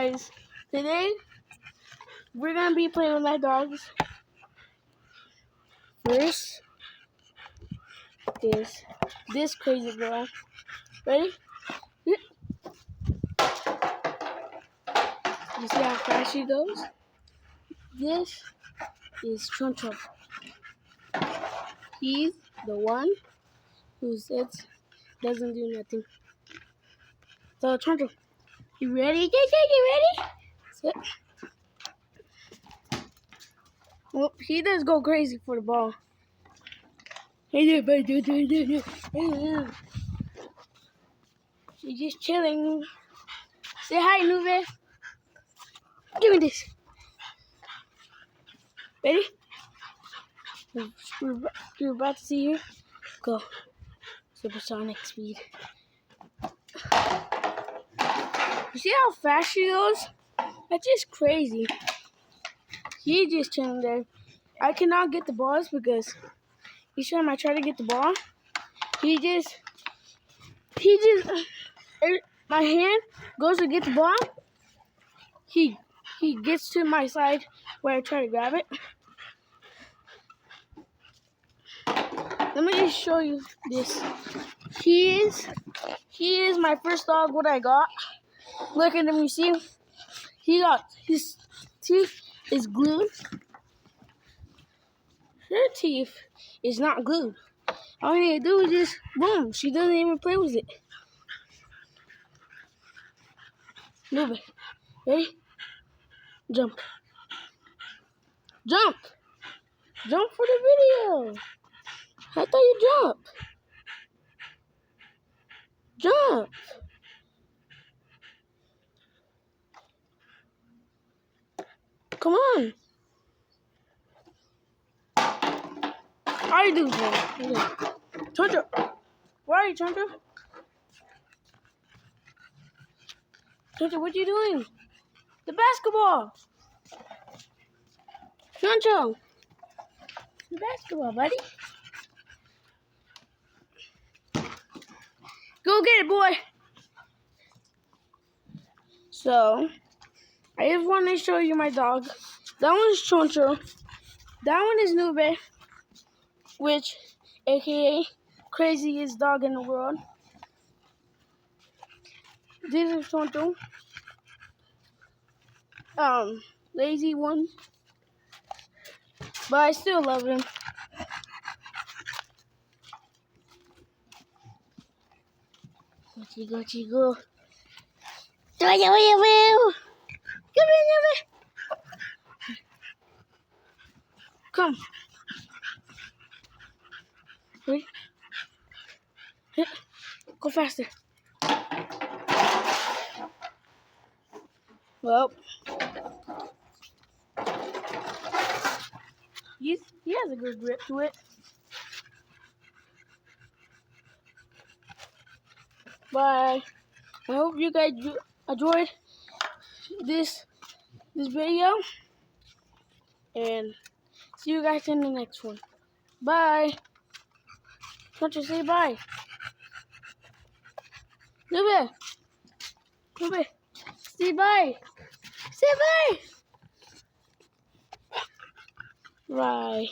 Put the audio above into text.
guys, today we're gonna be playing with my dogs. First, this crazy girl. Ready? You see how fast she goes? This is Choncho. He's the one who sits, doesn't do nothing. So Choncho, you ready? You ready? Sit. Well, he does go crazy for the ball. He's just chilling. Say hi, Nube. Give me this. Ready? You're about to see her. Go. Supersonic speed. You see how fast she goes? That's just crazy. He's just chilling there. I cannot get the balls because each time I try to get the ball, my hand goes to get the ball. He gets to my side where I try to grab it. Let me just show you this. He is my first dog. What I got? Look at him. You see? His teeth is glued. Her teeth is not glued. All you need to do is just boom. She doesn't even play with it. Nube, ready? Jump. Jump. Jump for the video. I thought you jump. Jump. Come on. How are you doing? Choncho. Where are you, Choncho? Choncho, what are you doing? The basketball. Choncho. The basketball, buddy. Go get it, boy. So, I just want to show you my dog. That one's Choncho. That one is Nube, which, aka, craziest dog in the world. This is Choncho. Lazy one. But I still love him. Go, chico. Come here, Nube. Come. Ready? Go faster. Well, he has a good grip to it. Bye. I hope you guys enjoyed this video, and see you guys in the next one. Bye. Choncho, say bye. Nube, say bye. Say bye. Bye.